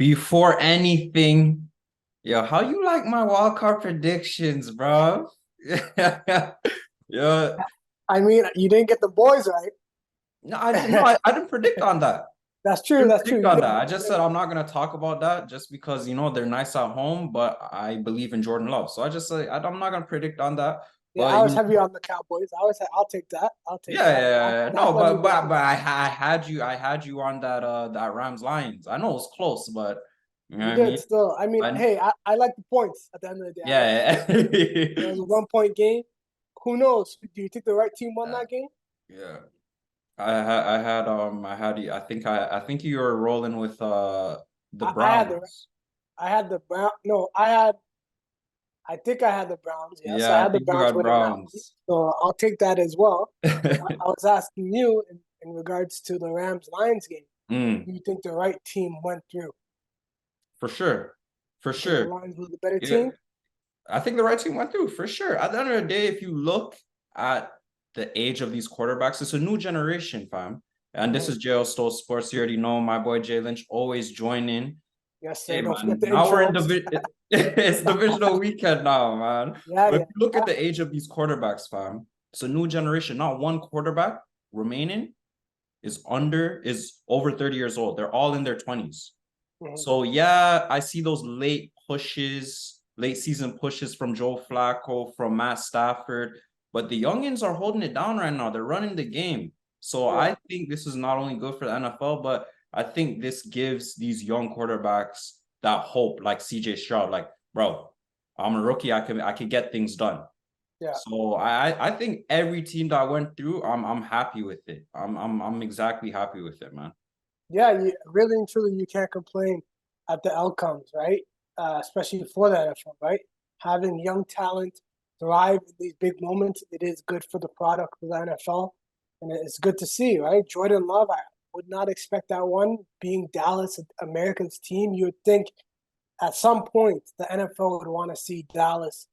before anything, yo, how you like my wild card predictions, bro? Yeah. I mean, you didn't get the boys right. No, I didn't predict on that. That's true. Didn't That's true. predict You on did. that. I just said I'm not gonna talk about that just because they're nice at home, but I believe in Jordan Love. So I just say I'm not gonna predict on that. Yeah, But I was heavy on the Cowboys. I was. I'll take that. I'll take yeah, yeah, that. yeah, yeah. Dak No, let me but down. but I had you on that Rams Lions. I know it was close, but you know what You I did mean? still. I mean, I, hey, I like the points at the end of the day. I like the yeah, points. It yeah. was a 1 point game. Who knows? Do you think the right team won that game? Yeah. I think you were rolling with the I had the Browns. I had the Brown. No, I had. I think I had the Browns. Yes, I Yeah, I had the think you Browns had winning that one. Browns. So I'll take that as well. I was asking you in regards to the Rams Lions game. Mm, Do you think the right team went through? for sure. For You think the sure. Lions were the better Yeah. team? I think the right team went through for sure. At the end of the day, if you look at the age of these quarterbacks, it's a new generation, fam. And this Mm-hmm. is Jayo Stole Sports. You already know my boy Jay Lynch always joining. Yes, Hey sir. Don't man, forget the now we're in intros. it's divisional weekend now, man. Yeah, But if yeah, you look at yeah. the age of these quarterbacks, fam, it's a new generation. Not one quarterback remaining is over 30 years old. They're all in their 20s. Mm-hmm. So yeah, I see those late season pushes from Joe Flacco, from Matt Stafford, but the youngins are holding it down right now. They're running the game. So Yeah. I think this is not only good for the NFL, but I think this gives these young quarterbacks that hope, like CJ Stroud, like, bro, I'm a rookie. I can get things done. Yeah. So I think every team that went through, I'm happy with it. I'm exactly happy with it, man. Yeah, really and truly, you can't complain at the outcomes, right? Especially for the NFL, right? Having young talent thrive in these big moments, it is good for the product for the NFL, and it's good to see, right? Jordan Love, I would not expect that one being Dallas Americans team. You would think at some point the NFL would want to see Dallas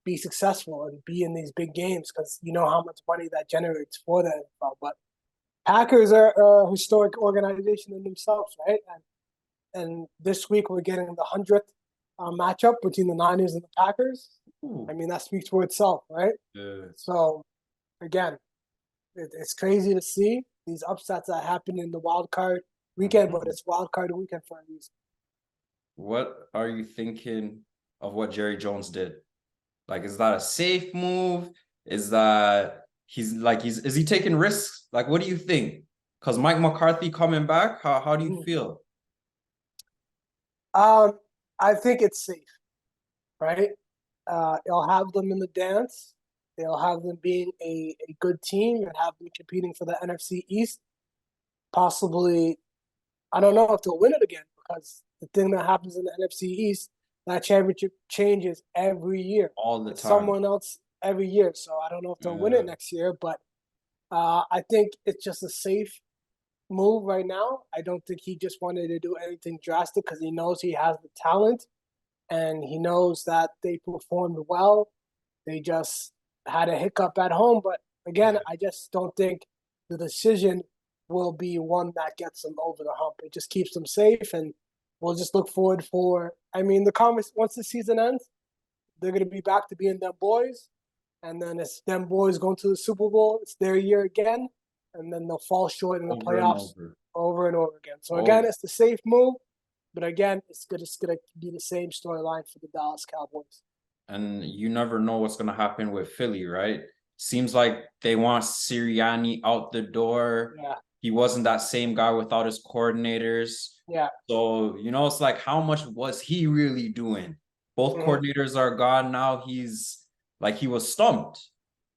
be successful and be in these big games because you know how much money that generates for the NFL. But Packers are a historic organization in themselves, right? And this week we're getting the 100th matchup between the Niners and the Packers. I Ooh. mean, that speaks for itself, right? Yeah. So, again, it's crazy to see these upsets that happen in the wild card weekend, but Mhm. it's wild card weekend for a reason. What are you thinking of what Jerry Jones did? Like, is that a safe move? Is that he's is he taking risks? Like, what do you think? Because Mike McCarthy coming back, how do you Mm. feel? Um, I think it's safe, right? It'll have them in the dance. They'll have them being a good team and have them competing for the NFC East. Possibly, I don't know if they'll win it again because the thing that happens in the NFC East, that championship changes every year. All the It's time. someone else every year. So I don't know if they'll win it Uh, next year, but I think it's just a safe move right now. I don't think he just wanted to do anything drastic because he knows he has the talent and he knows that they performed well. They just had a hiccup at home. But again, I just don't think the decision will be one that gets them over the hump. It just keeps them safe, and we'll just look forward for. I mean, the comments once the season ends, they're going to be back to being them boys, and then it's them boys going to the Super Bowl. It's their year again, and then they'll fall short in the over and playoffs over. over and over again. So again, Oh, it's the safe move, but again, it's gonna be the same storyline for the Dallas Cowboys. and you never know what's gonna happen with Philly, right? Seems like they want Sirianni out the door. Yeah, He wasn't that same guy without his coordinators. yeah, So, it's like how much was he really doing? Both mm-hmm. coordinators are gone now. He was stumped.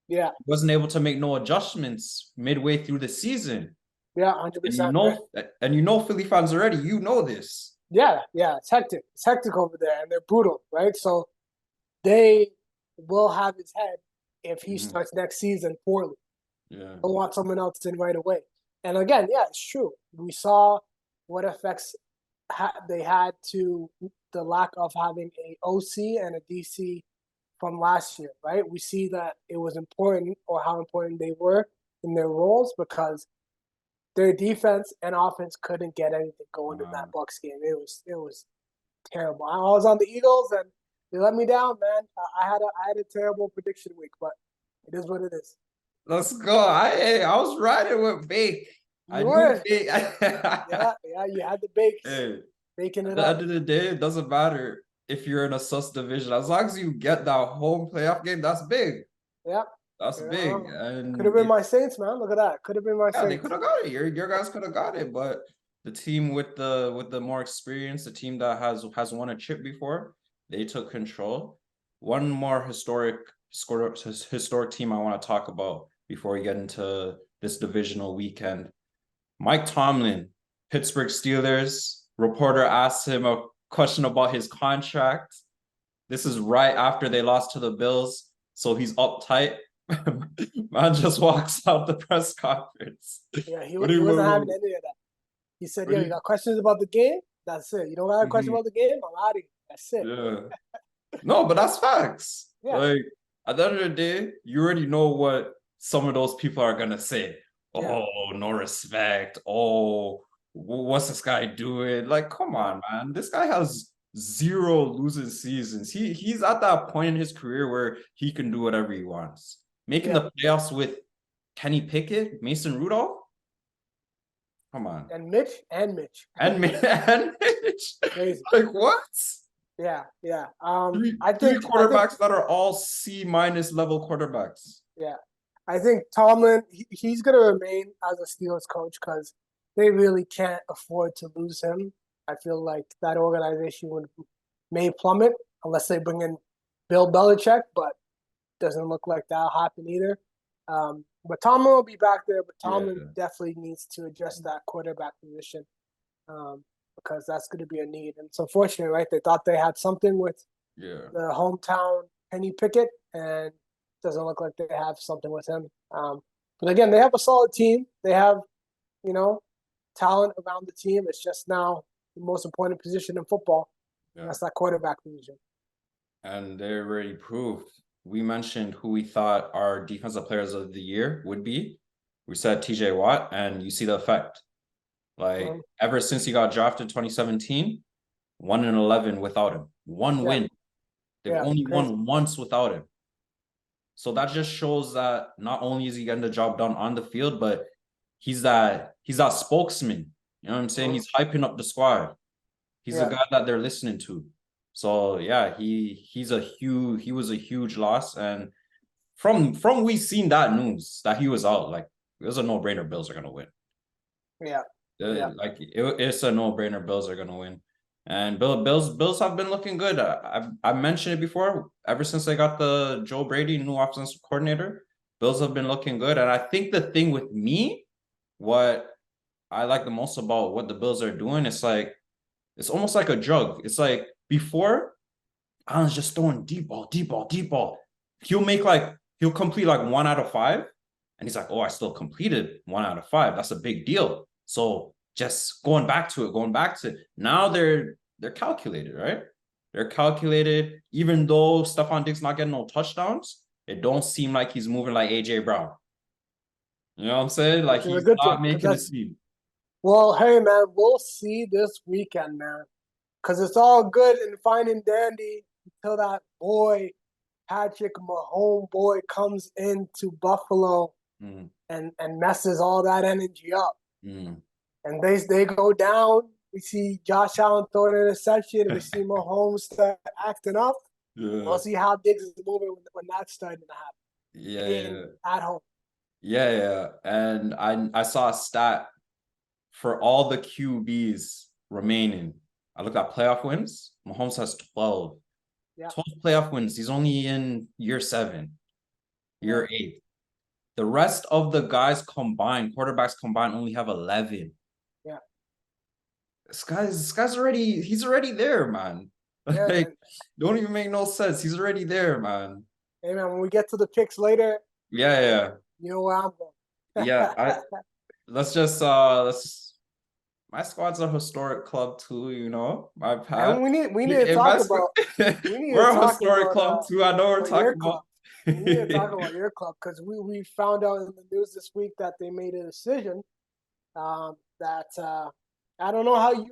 Yeah, He wasn't able to make no adjustments midway through the season. yeah, 100%, And you right? know and you know Philly fans already, you know this. Yeah, yeah, it's hectic. It's hectic over there, and they're brutal, right? So they will have his head if he Mhm. starts next season poorly. Yeah. They'll want someone else in right away. And again, yeah, it's true. We saw what effects they had to the lack of having a OC and a DC from last year, right? We see that it was important or how important they were in their roles because their defense and offense couldn't get anything going in that Um, Bucks game. It was terrible. I was on the Eagles and they let me down, man. I had a terrible prediction week, but it is what it is. let's go. I was riding with Bake. I You knew were, Bake. yeah, yeah. You had the bakes, Hey, baking at it the up. end of the day, it doesn't matter if you're in a sus division. As long as you get that home playoff game, that's big. Yeah, That's big. could have And been my Saints, man. Look at that. Could have been my yeah, they could Saints. have got it. Your guys could have got it, but the team with the more experience, the team that has won a chip before, they took control. One more historic team I want to talk about before we get into this divisional weekend. Mike Tomlin, Pittsburgh Steelers. Reporter asked him a question about his contract. This is right after they lost to the Bills, so he's uptight. Man just walks out the press conference. Yeah, he What do he wasn't having you any of that. He said, what "Yo, do you you got questions about the game? That's it. You don't got a question Mhm. about the game? I'm out of here. That's it." Yeah. No, but that's facts. Yeah, Like at the end of the day, you already know what some of those people are gonna say. yeah, Oh, no respect. Oh, what's this guy doing? Like, come yeah, on, man. This guy has zero losing seasons. He's at that point in his career where he can do whatever he wants. Making yeah. the playoffs with Kenny Pickett, Mason Rudolph. Come on. And Mitch. And Mitch. Crazy. Like what? Yeah, yeah. Three I three think I think quarterbacks that are all C minus level quarterbacks. yeah. I think Tomlin he's gonna remain as a Steelers coach because they really can't afford to lose him. I feel like that organization may plummet unless they bring in Bill Belichick, but doesn't look like that'll happen either. But Tomlin will be back there, but Tomlin Yeah, definitely needs to adjust that quarterback position because that's going to be a need. And it's unfortunate, right? They thought they had something with yeah, the hometown Penny Pickett, and it doesn't look like they have something with him. But again, they have a solid team. They have, you know, talent around the team. It's just now the most important position in football, and yeah. that's that quarterback position. And they already proved. We mentioned who we thought our defensive players of the year would be. We said TJ Watt, and you see the effect. Um, Like ever since he got drafted 2017, 1-11 without him. One yeah, win. They've yeah, only crazy. won once without him. So that just shows that not only is he getting the job done on the field, but he's that spokesman. You know what I'm saying? Uh, He's hyping up the squad. He's a yeah, guy that they're listening to. So yeah, he was a huge loss. And from we seen that news that he was out, like it was a no-brainer. Bills are gonna win. yeah, yeah. It's a no-brainer. Bills are gonna win. And Bills have been looking good. I mentioned it before. Ever since they got the Joe Brady new offensive coordinator, Bills have been looking good. And I think the thing with me, what I like the most about what the Bills are doing, it's almost like a drug. It's like before, Allen's just throwing deep ball, deep ball, deep ball. He'll complete like 1 out of 5. And he's like, oh, I still completed 1 out of 5. That's a big deal. So just going back to it, going back to it. Now they're calculated, right? They're calculated. Even though Stephon Diggs not getting no touchdowns, it don't seem like he's moving like AJ Brown. You know what I'm saying? Like Which is a he's good thing not because making a that's scene. well, hey man, we'll see this weekend, man. Because it's all good and fine and dandy until that boy Patrick Mahomes boy comes into Buffalo Mm, and messes all that energy up. mm. And they go down. We see Josh Allen throw an interception. We see Mahomes start acting up. Yeah. We'll see how Diggs is moving when that's starting to Yeah, happen yeah, at home. yeah, yeah. And I saw a stat for all the QBs remaining. I looked at playoff wins. Mahomes has 12. Yeah, 12 playoff wins. He's only in year 7, yeah, year 8. The rest of the guys combined, quarterbacks combined, only have 11. yeah, He's already there, man. yeah, Like, man. don't even make no sense. He's already there, man. Hey man, when we get to the picks later, Yeah, yeah. you know where I'm going. Yeah, I let's my squad's a historic club too, you know. My pad. And we need to In my talk squad, about we need to we're a talk historic club too. I know we're about your talking about. club. We need to talk about your club because we found out in the news this week that they made a decision That I don't know how you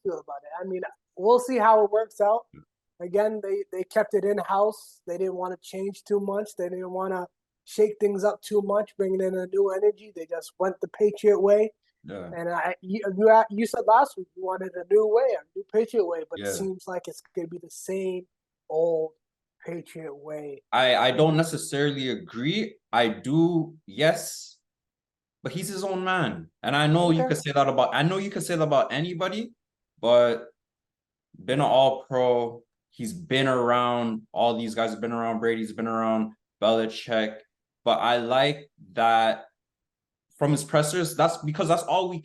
feel about it. I mean, we'll see how it works out. Again, they kept it in house. They didn't want to change too much. They didn't want to shake things up too much, bringing in a new energy. They just went the Patriot way. Yeah, And you said last week you wanted a new way, a new Patriot way, but it yeah. seems like it's gonna be the same old Patriot way. I don't necessarily agree. I do, yes, but he's his own man. And Okay. I know you could say that about anybody, but been an all pro. He's been around, all these guys have been around. Brady's been around, Belichick. But I like that from his pressers. That's because that's all we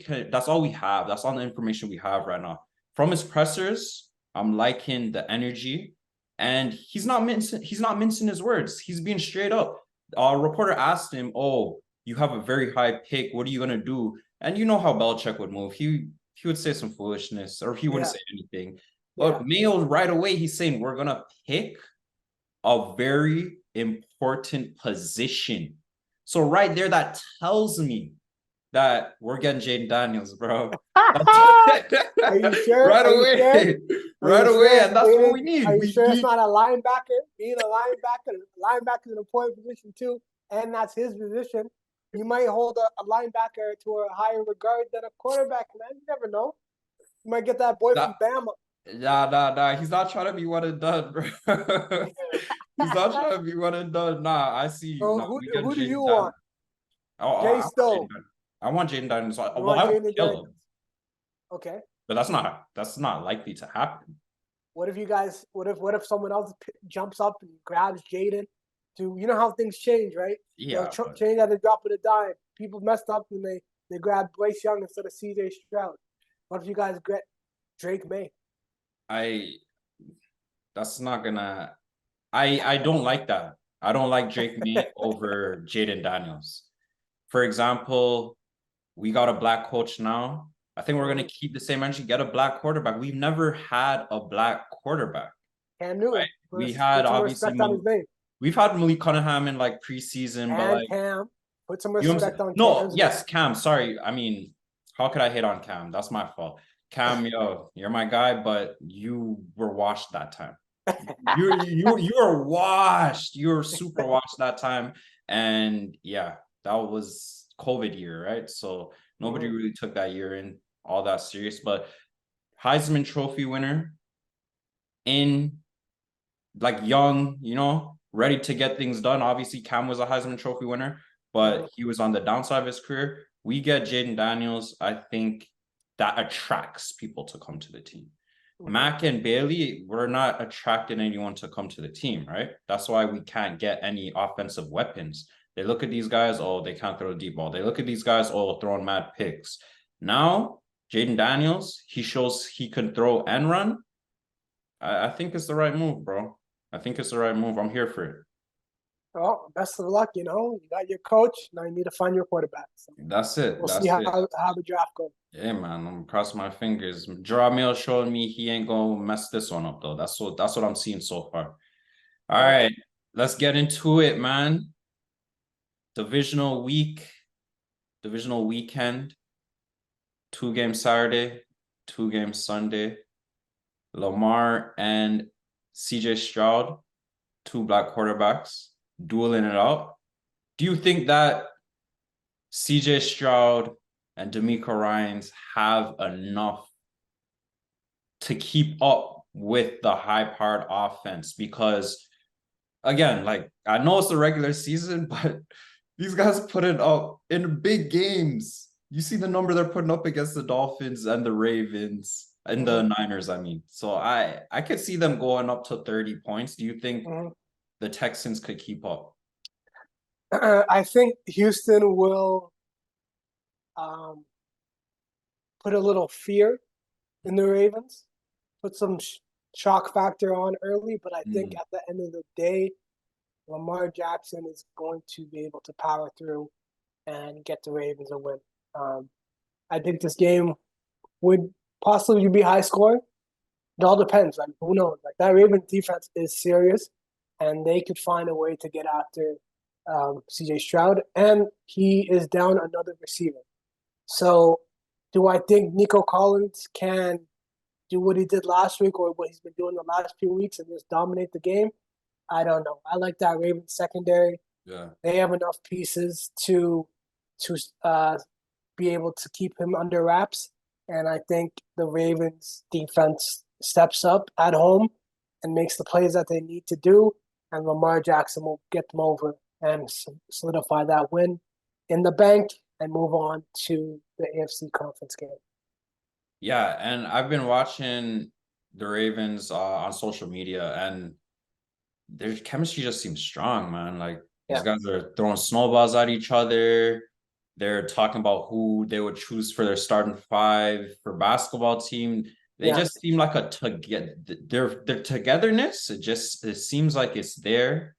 have. That's all the information we have right now. From his pressers, I'm liking the energy. And he's not mincing his words. He's being straight up. A reporter asked him, "Oh, you have a very high pick. What are you gonna do?" And you know how Belichick would move. He would say some foolishness, or he wouldn't Yeah. say anything. Yeah. But Mayo, right away, he's saying we're gonna pick a very important position. So right there, that tells me that we're getting Jaden Daniels, bro. Are you sure? Right Are you sure? away, Are right you away, sure, and that's what Jaden? we Are need. you We sure it's need, not a linebacker? Being a linebacker is an important position too, and that's his position. You might hold a linebacker to a higher regard than a quarterback, man. You never know. You might get that boy from that. Bama. Nah. He's not trying to be one and done, bro. He's not trying to be one and done. Nah, I see you. So Nah, we getting who do you Jaden Daniels. want? I Jay want Jaden Stowe. Daniels. I want Jaden Daniels. You Well, want I would Jaden kill Daniels? him, Okay. but that's not likely to happen. What if you guys? What if someone else jumps up and grabs Jaden? You know how things change, right? They'll Yeah, but change at the drop of a dime. People messed up and they grab Bryce Young instead of C.J. Stroud. What if you guys get Drake May? I that's not gonna. I don't like that. I don't like Drake May over Jaden Daniels. For example, we got a black coach now. I think we're gonna keep the same energy, get a black quarterback. We've never had a black quarterback, Cam right? Newton. We had Put some obviously respect on his name. we've had Malik Cunningham in like preseason, but And like Cam. Put some you know what I'm respect saying? on No, Cam's name. yes, Cam. Sorry. I mean, how could I hate on Cam? That's my fault. Cam, yo, you're my guy, but you were washed that time. You were washed. You were super washed that time. And yeah, that was COVID year, right? So nobody Mhm. really took that year in all that serious. But Heisman Trophy winner in like young, ready to get things done. Obviously, Cam was a Heisman Trophy winner, but he was on the downside of his career. We get Jaden Daniels. I think that attracts people to come to the team. Mhm. Mac and Bailey, we're not attracting anyone to come to the team, right? That's why we can't get any offensive weapons. They look at these guys, oh, they can't throw a deep ball. They look at these guys, oh, throwing mad picks. Now, Jaden Daniels, he shows he can throw and run. I think it's the right move, bro. I think it's the right move. I'm here for it. Well, best of luck. You got your coach. Now you need to find your quarterback. So That's it. we'll see That's it. how the draft goes. Yeah, man. I'm crossing my fingers. Jamil showing me he ain't gonna mess this one up though. That's what I'm seeing so far. All Okay. right, let's get into it, man. Divisional week, divisional weekend, 2 games Saturday, 2 games Sunday. Lamar and CJ Stroud, two black quarterbacks, dueling it out. Do you think that CJ Stroud and D'Amico Ryans have enough to keep up with the high-powered offense? Because again, like I know it's the regular season, but these guys put it up in big games. You see the number they're putting up against the Dolphins and the Ravens and the Mhm. Niners, I mean. So I could see them going up to 30 points. Do you think Mhm. the Texans could keep up? I think Houston will um, put a little fear in the Ravens, put some shock factor on early, but I think Mm. at the end of the day, Lamar Jackson is going to be able to power through and get the Ravens a win. Um, I think this game would possibly be high scoring. It all depends. Like who knows? Like that Ravens defense is serious, and they could find a way to get after C.J. Stroud, and he is down another receiver. So, do I think Nico Collins can do what he did last week or what he's been doing the last few weeks and just dominate the game? I don't know. I like that Ravens secondary. Yeah. They have enough pieces to be able to keep him under wraps. And I think the Ravens defense steps up at home and makes the plays that they need to do. And Lamar Jackson will get them over and solidify that win in the bank and move on to the AFC conference game. Yeah, and I've been watching the Ravens on social media, and their chemistry just seems strong, man. Like these Yeah. guys are throwing snowballs at each other. They're talking about who they would choose for their starting five for basketball team. They Yeah. just seem like their togetherness. It seems like it's there.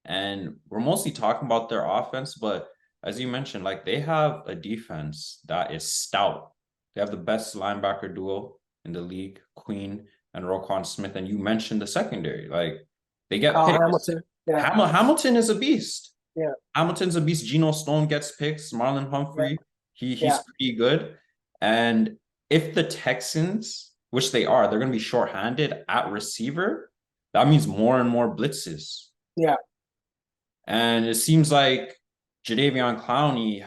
And we're mostly talking about their offense, but as you mentioned, like they have a defense that is stout. They have the best linebacker duo in the league, Queen and Roquan Smith. And you mentioned the secondary. Like they get Kyle picks. Hamilton. Yeah. Hamilton is a beast. Yeah. Hamilton's a beast. Geno Stone gets picks. Marlon Yeah. Humphrey, he's Yeah. pretty good. And if the Texans, which they are, they're going to be shorthanded at receiver, that means more and more blitzes. Yeah. And it seems like Jadeveon Clowney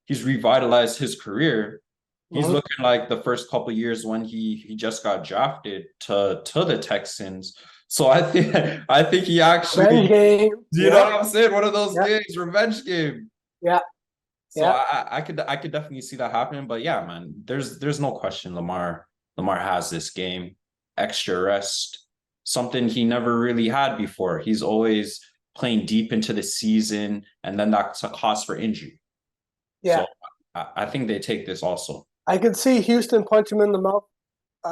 he's revitalized his career. He's Mhm. looking like the first couple of years when he just got drafted to the Texans. So I think he actually, Revenge game. you know what I'm saying? One of those Yeah. games, revenge game. Yeah. So Yeah. I could definitely see that happening. But yeah, man, there's no question Lamar has this game. Extra rest, something he never really had before. He's always playing deep into the season, and then that's a cause for injury. Yeah. So I think they take this also. I could see Houston punch him in the mouth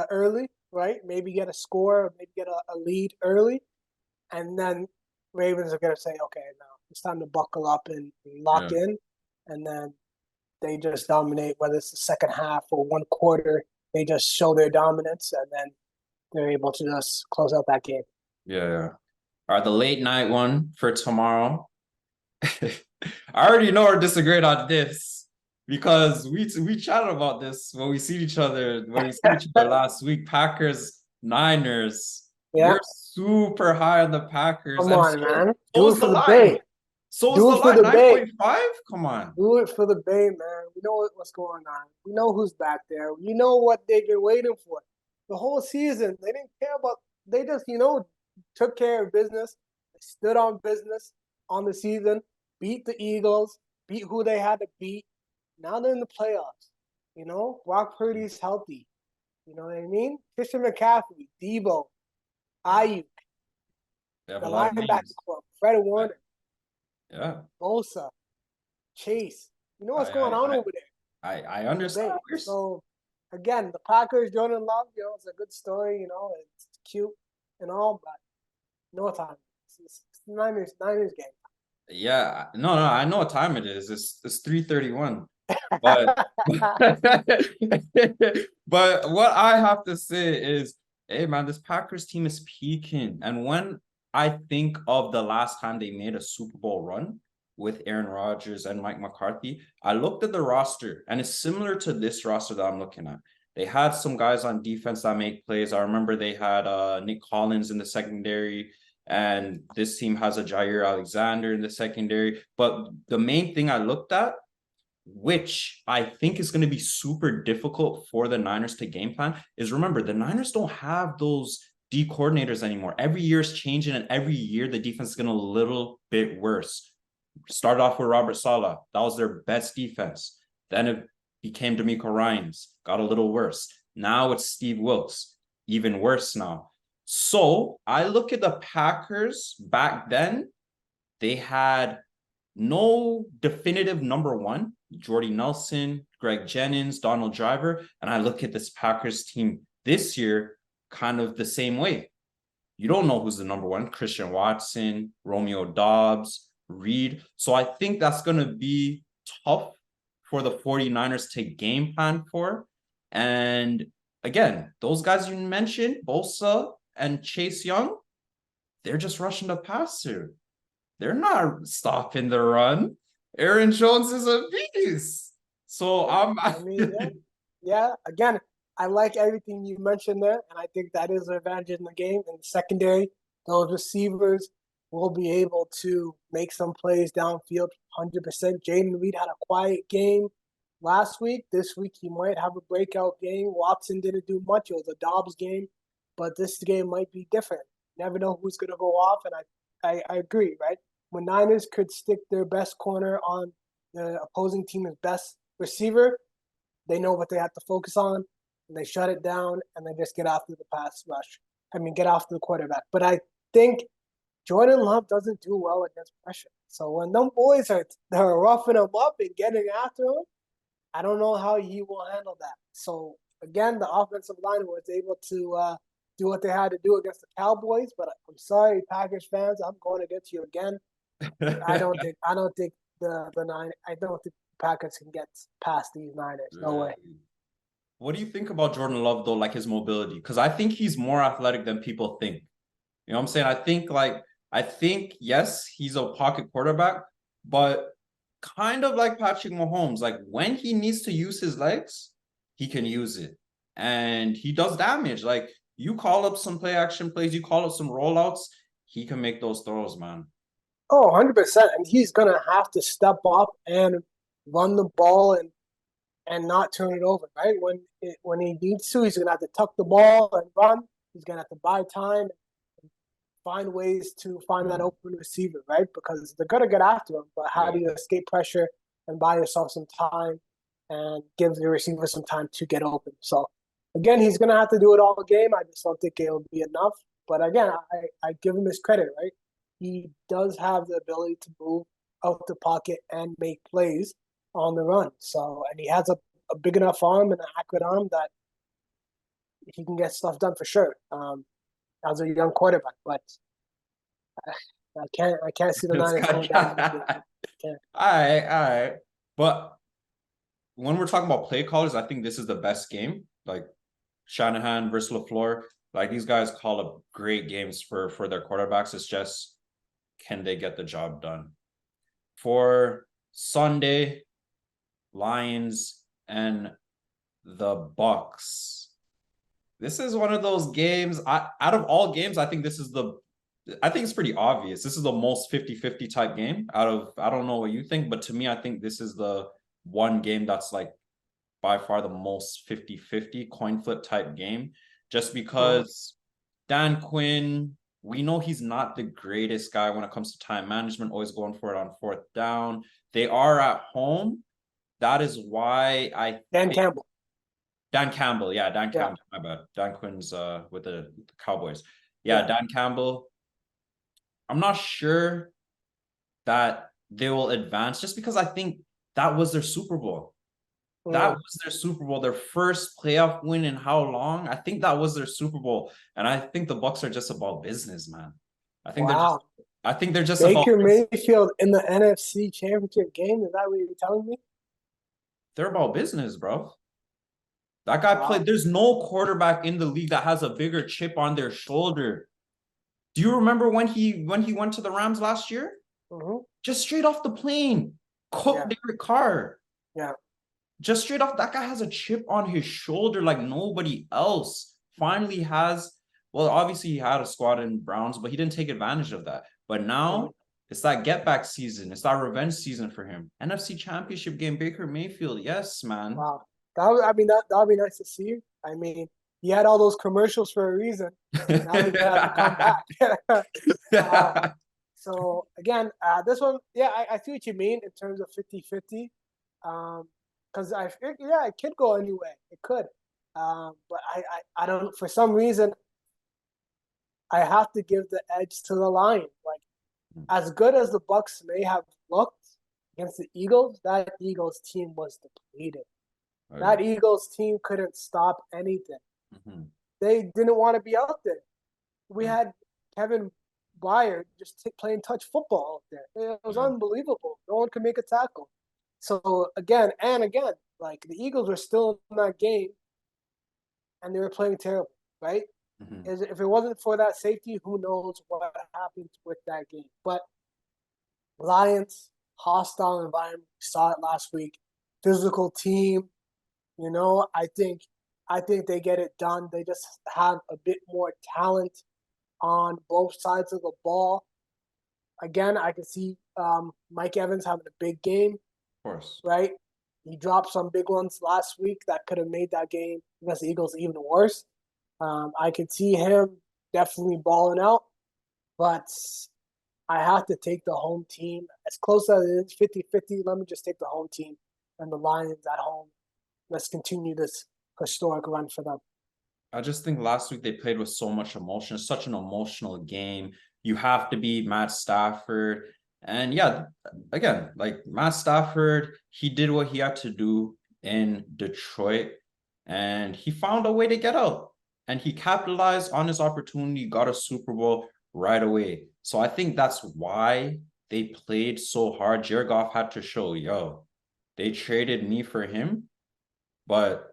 early, right? Maybe get a score, maybe get a lead early, and then Ravens are going to say, okay, now it's time to buckle up and lock in, and then they just dominate, whether it's the second half or one quarter. They just show their dominance, and then they're able to just close out that game. Yeah. All right, the late night one for tomorrow. I already know we're disagreeing on this because we chatted about this when we see each other last week. Packers, Niners. Yeah. You're super high on the Packers. Come And on, man. So Do is it the for the line. Bay. So is Do the it for line the Bay. 9.5? Come on. Do it for the Bay, man. We know what's going on. We know who's back there. We know what they've been waiting for. The whole season, they didn't care about. They just, took care of business. They stood on business on the season. Beat the Eagles. Beat who they had to beat. Now they're in the playoffs. Brock Purdy's healthy. You know what I mean? Christian McCaffrey, Debo, Ayuk, They have the a lot of linebacker names. club, Fred Warner, Yeah. Bosa, Chase. You know what's I going on I over there. I understand. So again, the Packers, Jordan Love, it's a good story, it's cute and all, but no time. It's Niners game. Yeah, no, I know what time it is. It's 3:31. But but what I have to say is, hey man, this Packers team is peaking. And when I think of the last time they made a Super Bowl run with Aaron Rodgers and Mike McCarthy, I looked at the roster and it's similar to this roster that I'm looking at. They had some guys on defense that make plays. I remember they had Nick Collins in the secondary, and this team has a Jair Alexander in the secondary. But the main thing I looked at, which I think is going to be super difficult for the Niners to game plan, is remember, the Niners don't have those D coordinators anymore. Every year is changing, and every year the defense is getting a little bit worse. Started off with Robert Saleh. That was their best defense. Then it became DeMeco Ryans. Got a little worse. Now it's Steve Wilkes. Even worse now. So I look at the Packers back then. They had no definitive number one. Jordy Nelson, Greg Jennings, Donald Driver. And I look at this Packers team this year kind of the same way. You don't know who's the number one. Christian Watson, Romeo Dobbs, Reed. So I think that's going to be tough for the 49ers to game plan for. And again, those guys you mentioned, Bosa and Chase Young, they're just rushing the passer. They're not stopping the run. Aaron Jones is a beast. So Yeah, I mean, yeah. Again, I like everything you mentioned there, and I think that is an advantage in the game. In the secondary, those receivers will be able to make some plays downfield 100%. Jaden Reed had a quiet game last week. This week, he might have a breakout game. Watson didn't do much. It was a Dobbs game, but this game might be different. Never know who's going to go off, and I agree, right? When Niners could stick their best corner on the opposing team's best receiver, they know what they have to focus on, and they shut it down, and they just get after the pass rush. I mean, get after the quarterback. But I think Jordan Love doesn't do well against pressure. So when them boys they're roughing him up and getting after him, I don't know how he will handle that. So again, the offensive line was able to do what they had to do against the Cowboys. But I'm sorry, Packers fans, I'm going against you again. I don't think the nine. I don't think the Packers can get past these Niners. No way. What do you think about Jordan Love though, like his mobility? Because I think he's more athletic than people think. You know what I'm saying? I think yes, he's a pocket quarterback, but kind of like Patrick Mahomes, like when he needs to use his legs, he can use it. And he does damage. Like you call up some play action plays, you call up some rollouts, he can make those throws, man. Oh, 100%. And he's going to have to step up and run the ball and not turn it over, right? When he needs to, he's going to have to tuck the ball and run. He's going to have to buy time, find ways to find that open receiver, right? Because they're going to get after him. But how Yeah. do you escape pressure and buy yourself some time and give the receiver some time to get open? So, again, he's going to have to do it all game. I just don't think it'll be enough. But again, I give him his credit, right? He does have the ability to move out the pocket and make plays on the run. So, and he has a big enough arm and an accurate arm that he can get stuff done for sure. As a young quarterback, but I can't see the It's Niners going down this game. all right, all right. But when we're talking about play callers, I think this is the best game. Like Shanahan versus LaFleur, like these guys call up great games for their quarterbacks. It's just can they get the job done? For Sunday, Lions and the Bucks. This is one of those games. Out of all games, I think I think it's pretty obvious. This is the most 50-50 type game I don't know what you think, but to me, I think this is the one game that's like by far the most 50-50 coin flip type game, just because Dan Quinn, we know he's not the greatest guy when it comes to time management, always going for it on fourth down. They are at home. That is why Dan Campbell. Dan Campbell, yeah, Dan Yeah. Campbell, my bad. Dan Quinn's with the Cowboys. Yeah, Dan Campbell. I'm not sure that they will advance just because I think that was their Super Bowl. That was their Super Bowl, their first playoff win in how long? I think that was their Super Bowl. And I think the Bucks are just about business, man. Wow. I think they're just Baker about Mayfield in the NFC Championship game. Is that what you're telling me? they're about business, bro. That guy played. There's no quarterback in the league that has a bigger chip on their shoulder. Do you remember when he went to the Rams last year? Just straight off the plane, cooked Derek Carr. Yeah. Just straight off, that guy has a chip on his shoulder like nobody else. Finally has, well, obviously he had a squad in Browns, but he didn't take advantage of that. But now it's that get back season. It's that revenge season for him. NFC Championship game, Baker Mayfield. Yes, man. Wow. That would be nice to see. I mean, he had all those commercials for a reason. Now he's gonna have to come back. So again, this one, I see what you mean in terms of 50-50. Because it could go anyway. It could. But I don't, for some reason, I have to give the edge to the Lions. Like, as good as the Bucks may have looked against the Eagles, that Eagles team was depleted. That Eagles team couldn't stop anything. They didn't want to be out there. We had Kevin Byard just playing touch football out there. It was unbelievable. No one could make a tackle. So again, like the Eagles were still in that game and they were playing terrible, right? If it wasn't for that safety, who knows what happened with that game. But Lions, hostile environment, we saw it last week. physical team. You know, I think they get it done. They just have a bit more talent on both sides of the ball. Again, I can see Mike Evans having a big game, Of course. right? He dropped some big ones last week that could have made that game against the Eagles even worse. I could see him definitely balling out, but I have to take the home team. As close as it is 50-50, let me just take the home team and the Lions at home. Let's continue this historic run for them. I just think last week they played with so much emotion. It's such an emotional game. You have to beat Matt Stafford. And yeah, again, like Matt Stafford, he did what he had to do in Detroit and he found a way to get out. And he capitalized on his opportunity, got a Super Bowl right away. So I think that's why they played so hard. Jared Goff had to show, yo, they traded me for him, but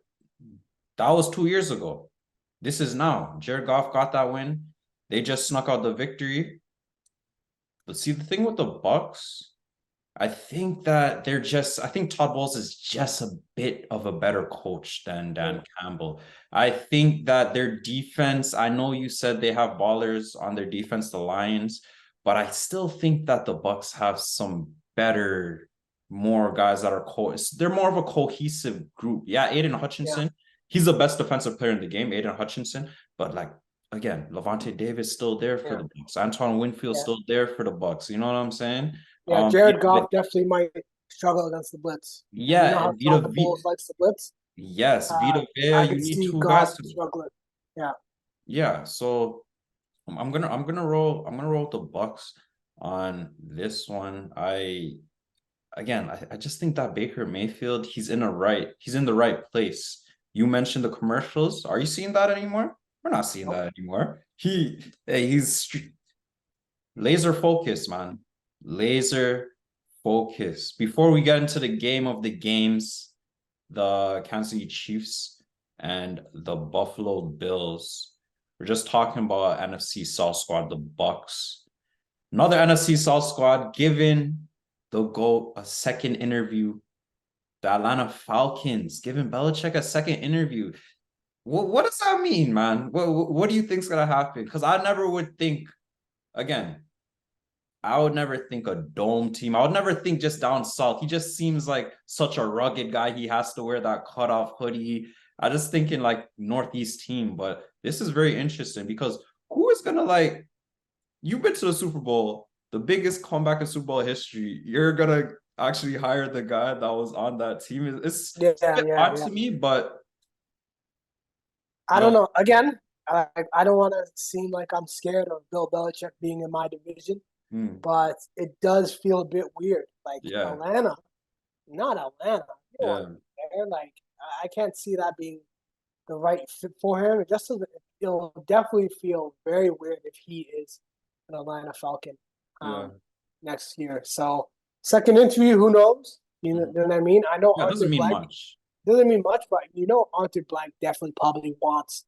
that was 2 years ago. This is now. Jared Goff got that win. They just snuck out the victory. But see, the thing with the Bucks, I think that I think Todd Bowles is just a bit of a better coach than Dan Campbell. I think that their defense, I know you said they have ballers on their defense, the Lions, but I still think that the Bucks have some better, more guys that are they're more of a cohesive group. Yeah, Aiden Yeah, Hutchinson, he's the best defensive player in the game, Aiden Hutchinson, but like again, Levante Davis still there for yeah, the Bucks. Antoine Winfield yeah. still there for the Bucks. You know what I'm saying? Yeah, Jared Goff definitely might struggle against the blitz. And you know Yeah, how Vita Todd Bowles likes the blitz? yes, Uh, Vita Vea, I you could need see two Goff guys to struggling. Yeah, yeah. So I'm gonna roll with the Bucks on this one. I just think that Baker Mayfield, he's in the right place. You mentioned the commercials. Are you seeing that anymore? We're not seeing nope. that anymore. He's laser focused, man. Laser focused. Before we get into the game of the games, the Kansas City Chiefs and the Buffalo Bills. We're just talking about NFC South squad, the Bucks. Another NFC South squad given the GOAT a second interview. The Atlanta Falcons giving Belichick a second interview. What does that mean, man? What do you think's gonna happen? Because I never would think, again, I would never think a dome team. I would never think just down south. He just seems like such a rugged guy. He has to wear that cutoff hoodie. I just thinking like Northeast team, but this is very interesting because who is gonna like you've been to the Super Bowl, the biggest comeback in Super Bowl history. You're gonna actually hire the guy that was on that team. Yeah, It's a bit yeah, odd yeah. to me, but I don't yo, know. Again, I don't want to seem like I'm scared of Bill Belichick being in my division, hmm, but it does feel a bit weird. Like yeah, Atlanta, not Atlanta. You don't want yeah, to be there. Like I can't see that being the right fit for him. It just doesn't. It'll definitely feel very weird if he is an Atlanta Falcon yeah. next year. So second interview, who knows? You know Mhm. what I mean? I know Yeah, it doesn't Arthur mean Blank much. doesn't mean much, but you know Arthur Blank definitely probably wants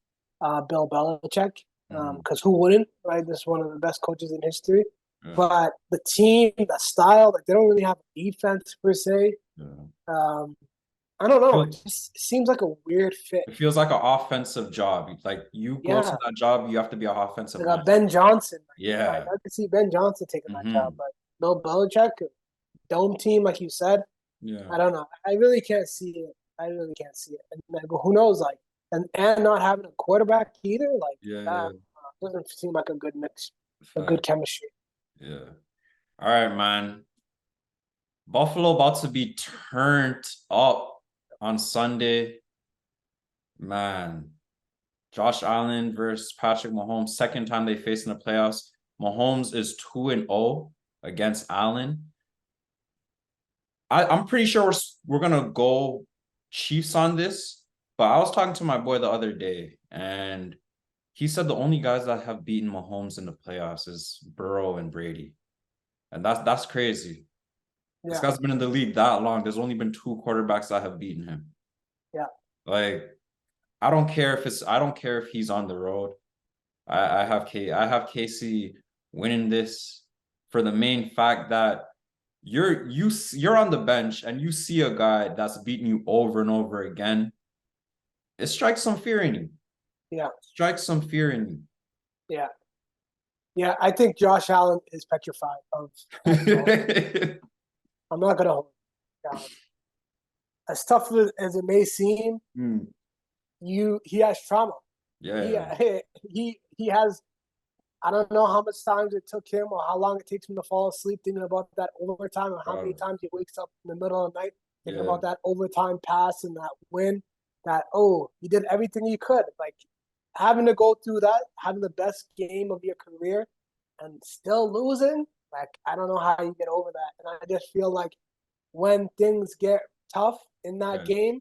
Bill Belichick Mhm. because who wouldn't? Right, this is one of the best coaches in history. Yeah, But the team, the style, like they don't really have a defense per se. yeah. Um, I don't know. It just seems like a weird fit. It feels like an offensive job. Like you go to Yeah, that job, you have to be an offensive like a mind. Ben Johnson. Like Yeah. I could see Ben Johnson taking that job, Hmm. but Bill Belichick, dome team, like you said, Yeah. I don't know. I really can't see it. I really can't see it. And then, but who knows? Like, and not having a quarterback either. Like Yeah. that Yeah. doesn't seem like a good mix, a good Fact. chemistry. Yeah. All right, man. Buffalo about to be turned up on Sunday. Man. Josh Allen versus Patrick Mahomes. Second time they face in the playoffs. Mahomes is 2-0 against Allen. I'm pretty sure we're gonna go Chiefs on this, but I was talking to my boy the other day, and he said the only guys that have beaten Mahomes in the playoffs is Burrow and Brady, and that's crazy. This Yeah, guy's been in the league that long. There's only been two quarterbacks that have beaten him. yeah, Like I don't care if he's on the road. I have Casey winning this for the main fact that you're on the bench and you see a guy that's beating you over and over again, it strikes some fear in you. Yeah, Strikes some fear in yeah, yeah. I think Josh Allen is petrified of Patrick Mahomes. you. I'm not gonna hold him down. As tough as it may seem, Hmm. he has trauma. He Yeah, he has. I don't know how much time it took him or how long it takes him to fall asleep thinking about that overtime and how many times he wakes up in the middle of the night thinking yeah, about that overtime pass and that win. That, oh, he did everything he could. Like, having to go through that, having the best game of your career and still losing, like, I don't know how you get over that. And I just feel like when things get tough in that yeah. game,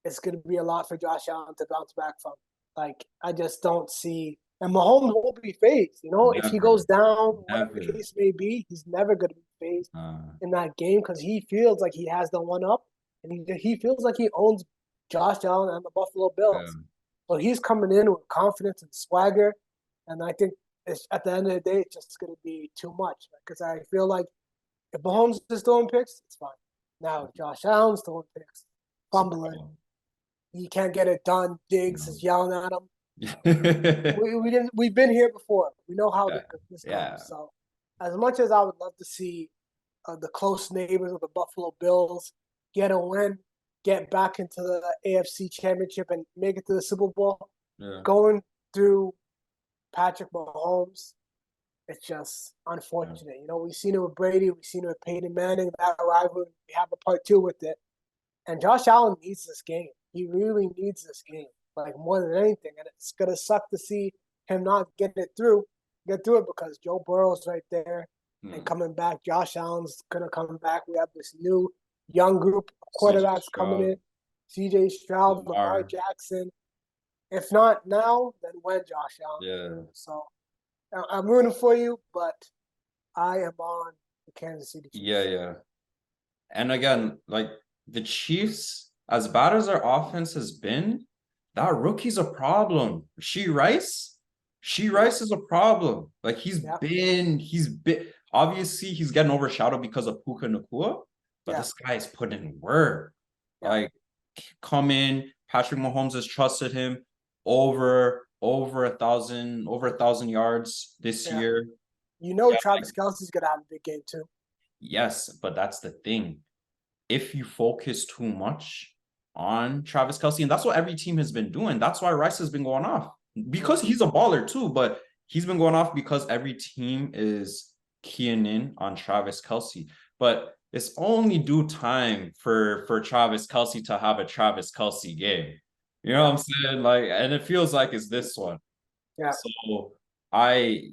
it's going to be a lot for Josh Allen to bounce back from. Like, I just don't see. And Mahomes won't be phased. You know, if he goes Never, down, whatever the never. case may be, he's never going to be phased Uh, in that game because he feels like he has the one up, and he feels like he owns Josh Allen and the Buffalo yeah, Bills. So he's coming in with confidence and swagger, and I think at the end of the day, it's just going to be too much because I feel like if Mahomes is throwing picks, it's fine. Now, if Josh Allen's throwing picks, it's a fumbling, problem. he can't get it done. Diggs No. is yelling at him. Yeah, We've been here before. We know how this goes. yeah, So, as much as I would love to see the close neighbors of the Buffalo Bills get a win, get back into the AFC Championship, and make it to the Super Bowl, yeah, going through Patrick Mahomes, it's just yeah. unfortunate. You know, we've seen it with Brady, we've seen it with Peyton Manning. That rivalry, we have a part two with it. And Josh Allen needs this game. He really needs this game, like more than anything. And it's gonna suck to see him not get through it because Joe Burrow's right there and Hmm. coming back. Josh Allen's gonna come back. We have this new young group of CJ quarterbacks coming in. Stroud, CJ Stroud, Lamar Lamar, Jackson. If not now, then when, Josh Allen? yeah, So I'm rooting for you, but I am on the Kansas City yeah, Chiefs. yeah. And again, like the Chiefs, as bad as their offense has been, that rookie's a problem. She Yeah, Rice is a problem. Like yeah, he's been obviously he's getting overshadowed because of Puka Nacua, but yeah, this guy's putting in work. yeah, Like come in, Patrick Mahomes has trusted him over a thousand yards this yeah. year. You know Yeah, Travis Kelsey's gonna have a big game too. yes, but that's the thing. If you focus too much on Travis Kelsey, and that's what every team has been doing. That's why Rice has been going off because Mm-hmm. he's a baller too, but he's been going off because every team is keying in on Travis Kelsey. But it's only due time for Travis Kelsey to have a Travis Kelsey game. You know what Yeah, I'm saying? Like, and it feels like it's this one. yeah, So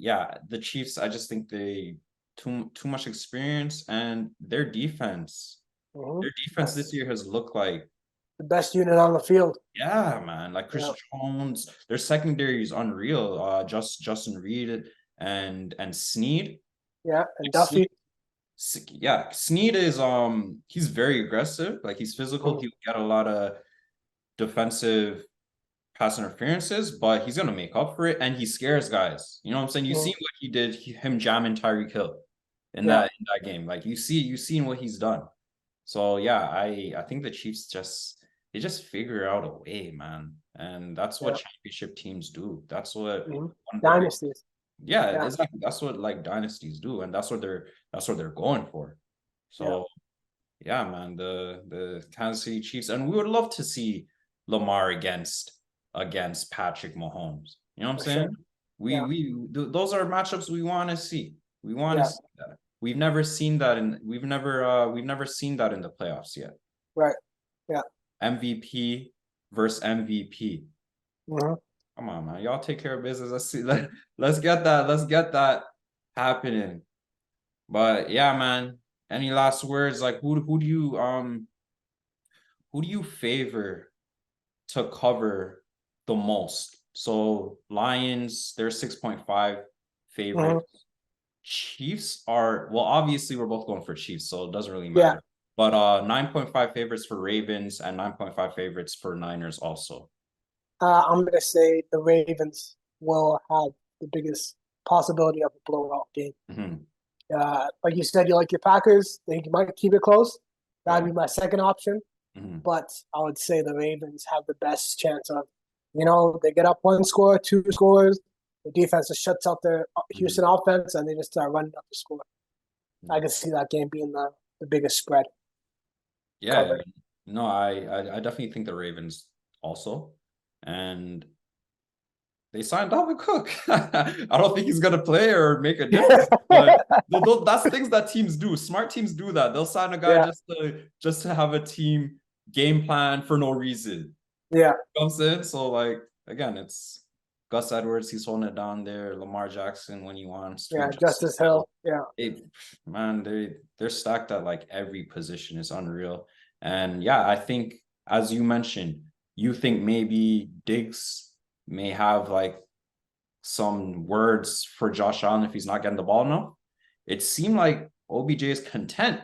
yeah, the Chiefs, I just think they too much experience and mm-hmm. their defense this That's year has looked like, the best unit on the field. yeah, man, like Chris Yeah, Jones, their secondary is unreal. Justin Reed and Sneed. yeah, and Like Sneed, Duffy. yeah, Sneed is he's very aggressive, like he's physical, Mm-hmm. he'll get a lot of defensive pass interferences, but he's gonna make up for it and he scares guys. You know what I'm saying? You see Mm-hmm. what he did, him jamming Tyreek Hill Yeah, in that game. Like you seen what he's done. So yeah, I think the Chiefs they just figure out a way, man. And that's what yeah. championship teams do. That's what Mm-hmm. one of the great Dynasties. yeah, Yeah, exactly. That's what like dynasties do, and that's what they're going for. yeah, So yeah, man, the Kansas City Chiefs, and we would love to see Lamar against Patrick Mahomes. You know what I'm for saying? sure. Yeah, Those are matchups we want to see. We want to yeah, see that. We've never seen that in the playoffs yet. right. Yeah. MVP versus MVP. Mm-hmm. Come on, man. Y'all take care of business. Let's get that happening. But yeah, man. Any last words? Like who do you favor to cover the most? So Lions, they're 6.5 Mm-hmm. favorites. Chiefs are well, obviously we're both going for Chiefs, so it doesn't really Yeah. matter. But 9.5 favorites for Ravens and 9.5 favorites for Niners also. I'm gonna say the Ravens will have the biggest possibility of a blowout game. Mhm. Like you said, you like your Packers. They might keep it close. That'd Yeah. be my second option. Mhm. But I would say the Ravens have the best chance of, they get up one score, two scores, the defense just shuts out their Mhm. Houston offense, and they just start running up the score. I Mhm. can see that game being the biggest spread Yeah, covered. no, I definitely think the Ravens also, and they signed Dalvin Cook. I don't think he's gonna play or make a difference, but that's things that teams do. Smart teams do that. They'll sign a guy Yeah, just to have a team game plan for no reason. yeah, You know what I'm saying? So like again, it's Gus Edwards, he's holding it down there. Lamar Jackson when he wants to, yeah. Justice Justice Hill. Hill. Yeah, Man, they're stacked at like every position. It's unreal. And yeah, I think as you mentioned, you think maybe Diggs may have like some words for Josh Allen if he's not getting the ball enough. It seemed like OBJ is content.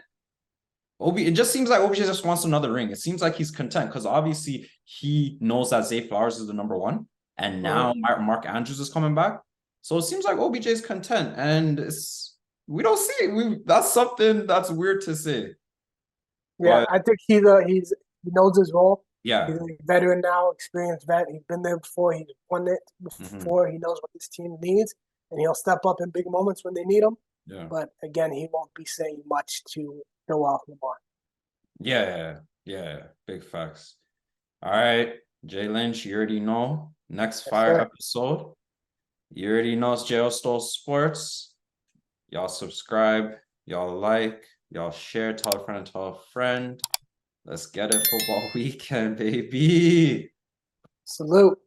It just seems like OBJ just wants another ring. It seems like he's content because obviously he knows that Zay Flowers is the number one, and mhm. now Mark Andrews is coming back. So it seems like OBJ is content, and we don't see it. That's something that's weird to say, Yeah. but I think he knows his role. He's yeah, a veteran now, experienced vet. He's been there before. He's won it mhm, before. He knows what his team needs, and he'll step up in big moments when they need him. yeah, But again, he won't be saying much to show off Lamar. yeah, yeah, big facts. All right, Jay Lynch, you already know. Next Yes, fire sir. episode, you already know it's Jayo Stole Sports. Y'all subscribe, y'all like, y'all share, tell a friend, and tell a friend. Let's get it football weekend, baby. Salute.